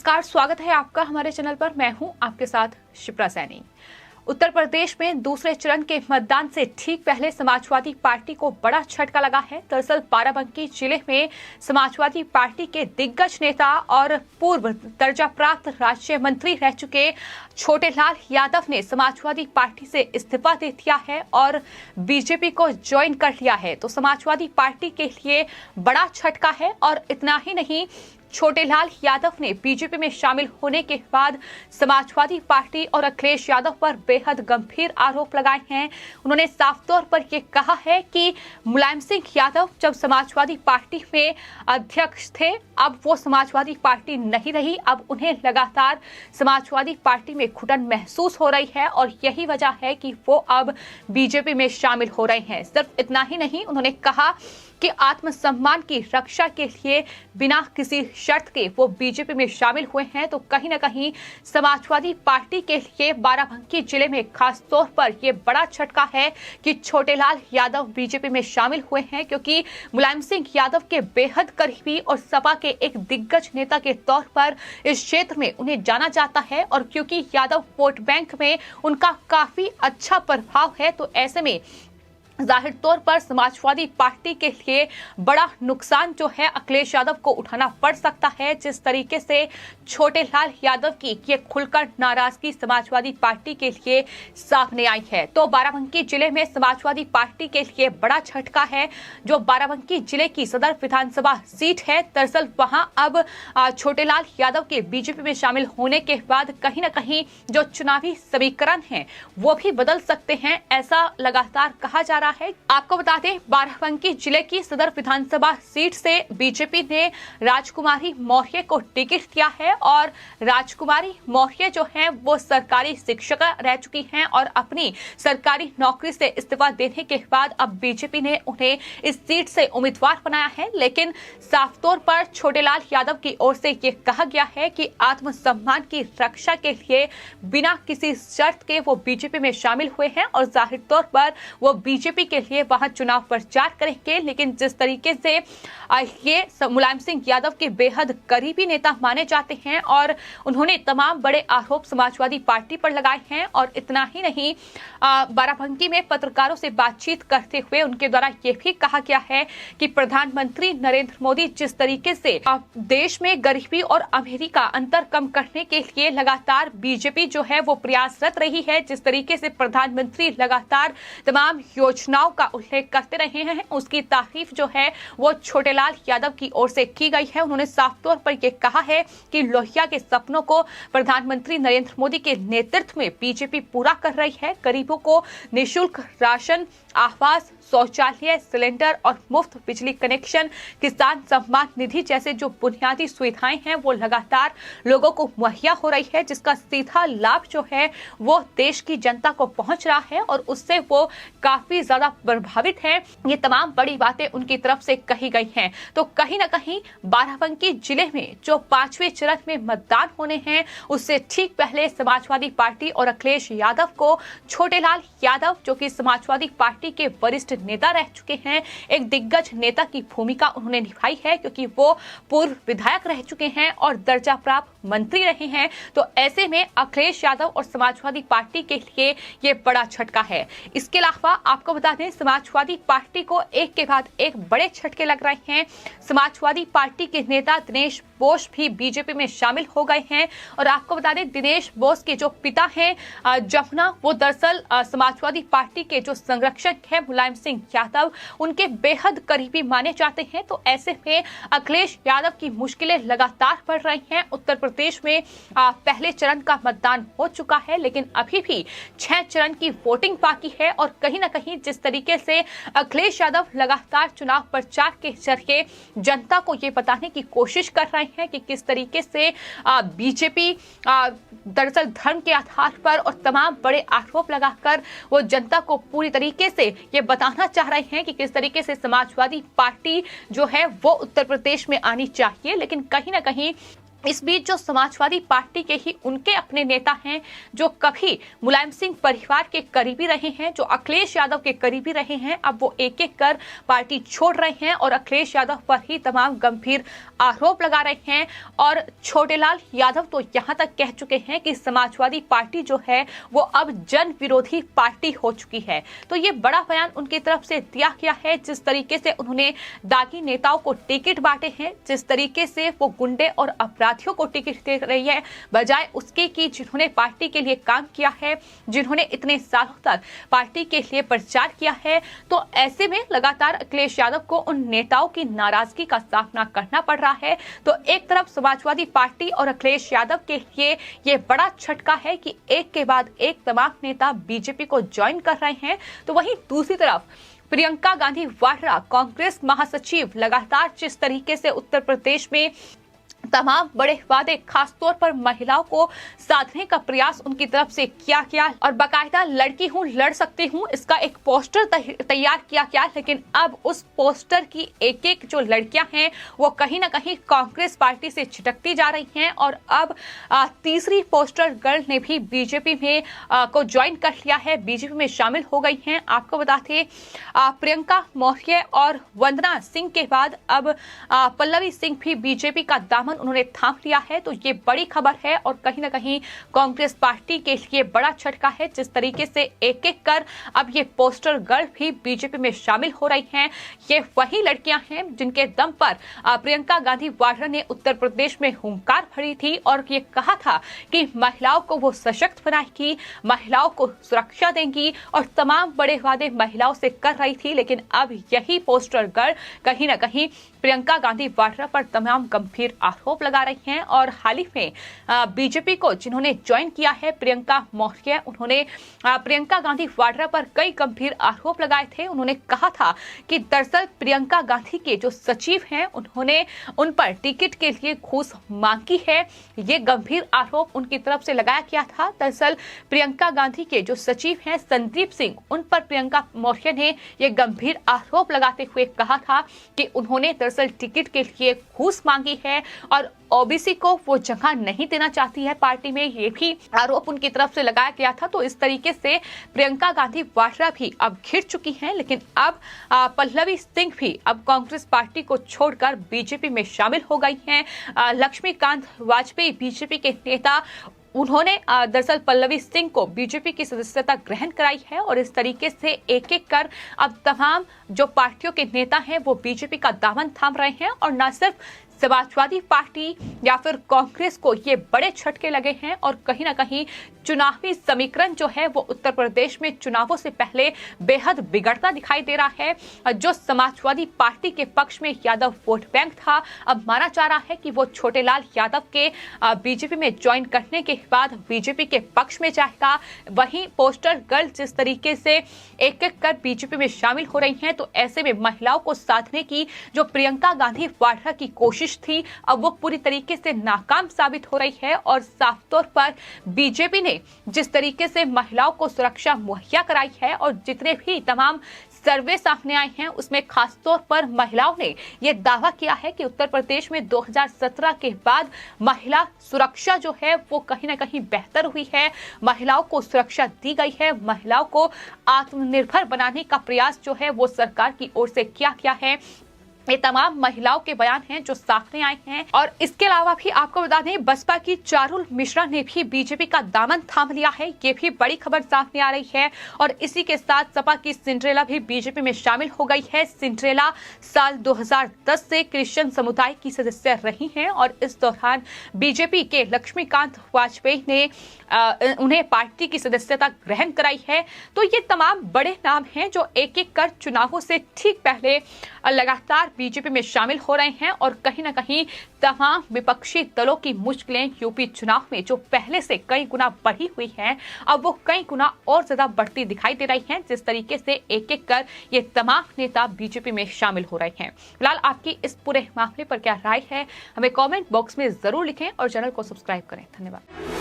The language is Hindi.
नमस्कार, स्वागत है आपका हमारे चैनल पर। मैं हूं आपके साथ शिप्रा सैनी। उत्तर प्रदेश में दूसरे चरण के मतदान से ठीक पहले समाजवादी पार्टी को बड़ा झटका लगा है। दरअसल बाराबंकी जिले में समाजवादी पार्टी के दिग्गज नेता और पूर्व दर्जा प्राप्त राज्य मंत्री रह चुके छोटेलाल यादव ने समाजवादी पार्टी से इस्तीफा दे दिया है और बीजेपी को ज्वाइन कर लिया है। तो समाजवादी पार्टी के लिए बड़ा झटका है। और इतना ही नहीं, छोटेलाल यादव ने बीजेपी में शामिल होने के बाद समाजवादी पार्टी और अखिलेश यादव पर बेहद गंभीर आरोप लगाए हैं। उन्होंने साफ तौर पर यह कहा है कि मुलायम सिंह यादव जब समाजवादी पार्टी में अध्यक्ष थे, अब वो समाजवादी पार्टी नहीं रही। अब उन्हें लगातार समाजवादी पार्टी में घुटन महसूस हो रही है और यही वजह है कि वो अब बीजेपी में शामिल हो रहे हैं। सिर्फ इतना ही नहीं, उन्होंने कहा कि आत्मसम्मान की रक्षा के लिए बिना किसी शर्त के वो बीजेपी में शामिल हुए हैं। तो कहीं ना कहीं समाजवादी पार्टी के लिए बाराबंकी जिले में खास तौर पर ये बड़ा झटका है कि छोटेलाल यादव बीजेपी में शामिल हुए हैं, क्योंकि मुलायम सिंह यादव के बेहद करीबी और सपा के एक दिग्गज नेता के तौर पर इस क्षेत्र में उन्हें जाना जाता है। और क्योंकि यादव वोट बैंक में उनका काफी अच्छा प्रभाव है, तो ऐसे में जाहिर तौर पर समाजवादी पार्टी के लिए बड़ा नुकसान जो है अखिलेश यादव को उठाना पड़ सकता है। जिस तरीके से छोटेलाल यादव की ये खुलकर नाराजगी समाजवादी पार्टी के लिए सामने आई है, तो बाराबंकी जिले में समाजवादी पार्टी के लिए बड़ा झटका है। जो बाराबंकी जिले की सदर विधानसभा सीट है, दरअसल वहां अब छोटेलाल यादव के बीजेपी में शामिल होने के बाद कहीं ना कहीं जो चुनावी समीकरण है वो भी बदल सकते हैं, ऐसा लगातार कहा जा रहा है। आपको बता दें, बाराबंकी जिले की सदर विधानसभा सीट से बीजेपी ने राजकुमारी मौर्य को टिकट दिया है और राजकुमारी मौर्य जो हैं वो सरकारी शिक्षक रह चुकी हैं और अपनी सरकारी नौकरी से इस्तीफा देने के बाद अब बीजेपी ने उन्हें इस सीट से उम्मीदवार बनाया है। लेकिन साफ तौर पर छोटेलाल यादव की ओर से ये कहा गया है कि आत्मसम्मान की रक्षा के लिए बिना किसी शर्त के वो बीजेपी में शामिल हुए हैं और जाहिर तौर पर वो बीजेपी के लिए वहां चुनाव प्रचार करेंगे। लेकिन जिस तरीके से ये मुलायम सिंह यादव के बेहद करीबी नेता माने जाते हैं और उन्होंने तमाम बड़े आरोप समाजवादी पार्टी पर लगाए हैं। और इतना ही नहीं, बाराबंकी में पत्रकारों से बातचीत करते हुए उनके द्वारा यह भी कहा गया है कि प्रधानमंत्री नरेंद्र मोदी जिस तरीके से देश में गरीबी और अमीरी का अंतर कम करने के लिए लगातार बीजेपी जो है वो प्रयासरत रही है, जिस तरीके से प्रधानमंत्री लगातार तमाम योजनाओं का उल्लेख करते रहे हैं, उसकी तारीफ जो है वो छोटेलाल यादव की ओर से की गई है। उन्होंने साफ तौर पर यह कहा है कि लोहिया के सपनों को प्रधानमंत्री नरेंद्र मोदी के नेतृत्व में बीजेपी पूरा कर रही है। गरीबों को निःशुल्क राशन, आवास, शौचालय, सिलेंडर और मुफ्त बिजली कनेक्शन, किसान सम्मान निधि जैसे जो बुनियादी सुविधाएं हैं वो लगातार लोगों को मुहैया हो रही है, जिसका सीधा लाभ जो है वो देश की जनता को पहुंच रहा है और उससे वो काफी ज्यादा प्रभावित है। ये तमाम बड़ी बातें उनकी तरफ से कही गई हैं। तो कहीं ना कहीं बाराबंकी जिले में जो 5वें चरण में मतदान होने हैं, उससे ठीक पहले समाजवादी पार्टी और अखिलेश यादव को छोटेलाल यादव, जो कि समाजवादी पार्टी के वरिष्ठ नेता रह चुके हैं, एक दिग्गज नेता की भूमिका उन्होंने निभाई है, क्योंकि वो पूर्व विधायक रह चुके हैं और दर्जा प्राप्त मंत्री रहे हैं। तो ऐसे में अखिलेश यादव और समाजवादी पार्टी के लिए ये बड़ा झटका है। इसके अलावा आपको बता दें, समाजवादी पार्टी को एक के बाद एक बड़े झटके लग रहे हैं। समाजवादी पार्टी के नेता दिनेश बोस भी बीजेपी में शामिल हो गए हैं और आपको बता दें, दिनेश बोस के जो पिता हैं जमुना, वो दरअसल समाजवादी पार्टी के जो संरक्षक है मुलायम सिंह यादव, उनके बेहद करीबी माने जाते हैं। तो ऐसे में अखिलेश यादव की मुश्किलें लगातार बढ़ रही हैं। उत्तर प्रदेश में पहले चरण का मतदान हो चुका है, लेकिन अभी भी 6 चरण की वोटिंग बाकी है और कहीं ना कहीं जिस तरीके से अखिलेश यादव लगातार चुनाव प्रचार के जरिए जनता को ये बताने की कोशिश कर रहे हैं कि किस तरीके से बीजेपी दरअसल धर्म के आधार पर और तमाम बड़े आरोप लगाकर वो जनता को पूरी तरीके से ये बताना चाह रहे हैं कि किस तरीके से समाजवादी पार्टी जो है वो उत्तर प्रदेश में आनी चाहिए। लेकिन कहीं ना कहीं इस बीच जो समाजवादी पार्टी के ही उनके अपने नेता हैं जो कभी मुलायम सिंह परिवार के करीबी रहे हैं, जो अखिलेश यादव के करीबी रहे हैं, अब वो एक एक कर पार्टी छोड़ रहे हैं और अखिलेश यादव पर ही तमाम गंभीर आरोप लगा रहे हैं। और छोटेलाल यादव तो यहां तक कह चुके हैं कि समाजवादी पार्टी जो है वो अब जन विरोधी पार्टी हो चुकी है। तो ये बड़ा बयान उनकी तरफ से दिया गया है। जिस तरीके से उन्होंने दागी नेताओं को टिकट बांटे हैं, जिस तरीके से वो गुंडे और अपराधियों को टिकट दे रही है, बजाय उसके कि जिन्होंने पार्टी के लिए काम किया है, जिन्होंने इतने सालों तक पार्टी के लिए प्रचार किया है। तो ऐसे में लगातार अखिलेश यादव को उन नेताओं की नाराजगी का सामना करना पड़ रहा है। तो एक तरफ समाजवादी पार्टी और अखिलेश यादव के लिए ये बड़ा झटका है कि एक के बाद एक तमाम नेता बीजेपी को ज्वाइन कर रहे हैं, तो वहीं दूसरी तरफ प्रियंका गांधी वाड्रा कांग्रेस महासचिव लगातार जिस तरीके से उत्तर प्रदेश में तमाम बड़े वादे खासतौर पर महिलाओं को साधने का प्रयास उनकी तरफ से किया गया और बाकायदा लड़की हूं लड़ सकती हूं इसका एक पोस्टर तैयार किया गया। लेकिन अब उस पोस्टर की एक एक जो लड़कियां हैं वो कहीं ना कहीं कांग्रेस पार्टी से छिटकती जा रही हैं और अब तीसरी पोस्टर गर्ल ने भी बीजेपी में को ज्वाइन कर लिया है, बीजेपी में शामिल हो गई हैं। आपको बता दें प्रियंका मौर्य और वंदना सिंह के बाद अब पल्लवी सिंह भी बीजेपी का दामन उन्होंने थाम लिया है। तो ये बड़ी खबर है और कहीं ना कहीं कांग्रेस पार्टी के लिए बड़ा झटका है। जिस तरीके से एक एक कर अब ये पोस्टर गर्ल भी बीजेपी में शामिल हो रही हैं। ये वही लड़कियां हैं जिनके दम पर प्रियंका गांधी वाड्रा ने उत्तर प्रदेश में हुंकार भरी थी और ये कहा था कि महिलाओं को वो सशक्त बनाएगी, महिलाओं को सुरक्षा देंगी और तमाम बड़े वादे महिलाओं से कर रही थी। लेकिन अब यही पोस्टर गर्ल कहीं ना कहीं प्रियंका गांधी वाड्रा पर तमाम गंभीर आरोप लगा रही हैं। और हाल ही में बीजेपी को जिन्होंने ज्वाइन किया है प्रियंका मौर्य, उन्होंने प्रियंका गांधी वाड्रा पर कई गंभीर आरोप लगाए थे। उन्होंने कहा था कि दरअसल प्रियंका गांधी के जो सचिव हैं उन्होंने उन पर टिकट के लिए घूस मांगी है। ये गंभीर आरोप उनकी तरफ से लगाया गया था। दरअसल प्रियंका गांधी के जो सचिव हैं संदीप सिंह, उन पर प्रियंका मौर्य ने ये गंभीर आरोप लगाते हुए कहा था कि उन्होंने दरअसल टिकट के लिए घूस मांगी है और ओबीसी को वो जगह नहीं देना चाहती है पार्टी में, ये भी आरोप उनकी तरफ से लगाया गया था। तो इस तरीके से प्रियंका गांधी वाड्रा भी अब घिर चुकी हैं। लेकिन अब पल्लवी सिंह भी अब कांग्रेस पार्टी को छोड़कर बीजेपी में शामिल हो गई हैं। लक्ष्मीकांत वाजपेयी बीजेपी के नेता, उन्होंने दरअसल पल्लवी सिंह को बीजेपी की सदस्यता ग्रहण कराई है और इस तरीके से एक एक कर अब तमाम जो पार्टियों के नेता हैं वो बीजेपी का दामन थाम रहे हैं। और न सिर्फ समाजवादी पार्टी या फिर कांग्रेस को ये बड़े झटके लगे हैं और कहीं ना कहीं चुनावी समीकरण जो है वो उत्तर प्रदेश में चुनावों से पहले बेहद बिगड़ता दिखाई दे रहा है। जो समाजवादी पार्टी के पक्ष में यादव वोट बैंक था, अब माना जा रहा है कि वो छोटेलाल यादव के बीजेपी में ज्वाइन करने के बाद बीजेपी के पक्ष में जाएगा। वहीं पोस्टर गर्ल जिस तरीके से एक एक कर बीजेपी में शामिल हो रही हैं, तो ऐसे में महिलाओं को साधने की जो प्रियंका गांधी वाड्रा की कोशिश थी अब वो पूरी तरीके से नाकाम साबित हो रही है। और साफ तौर पर बीजेपी ने जिस तरीके से महिलाओं को सुरक्षा मुहैया कराई है और जितने भी तमाम सर्वे सामने आए हैं उसमें खासतौर पर महिलाओं ने यह दावा किया है कि उत्तर प्रदेश में 2017 के बाद महिला सुरक्षा जो है वो कहीं ना कहीं बेहतर हुई है, महिलाओं को सुरक्षा दी गई है, महिलाओं को आत्मनिर्भर बनाने का प्रयास जो है वो सरकार की ओर से किया गया है। ये तमाम महिलाओं के बयान हैं जो सामने आए हैं। और इसके अलावा भी आपको बता दें बसपा की चारुल मिश्रा ने भी बीजेपी का दामन थाम लिया है, ये भी बड़ी खबर सामने आ रही है। और इसी के साथ सपा की सिंड्रेला भी बीजेपी में शामिल हो गई है। सिंड्रेला साल 2010 से क्रिश्चियन समुदाय की सदस्य रही हैं और इस दौरान बीजेपी के लक्ष्मीकांत वाजपेयी ने उन्हें पार्टी की सदस्यता ग्रहण कराई है। तो ये तमाम बड़े नाम हैं जो एक एक कर चुनावों से ठीक पहले लगातार बीजेपी में शामिल हो रहे हैं। और कहीं ना कहीं तमाम विपक्षी दलों की मुश्किलें यूपी चुनाव में जो पहले से कई गुना बढ़ी हुई हैं, अब वो कई गुना और ज्यादा बढ़ती दिखाई दे रही हैं। जिस तरीके से एक एक कर ये तमाम नेता बीजेपी में शामिल हो रहे हैं। फिलहाल आपकी इस पूरे मामले पर क्या राय है, हमें कमेंट बॉक्स में जरूर लिखें और चैनल को सब्सक्राइब करें। धन्यवाद।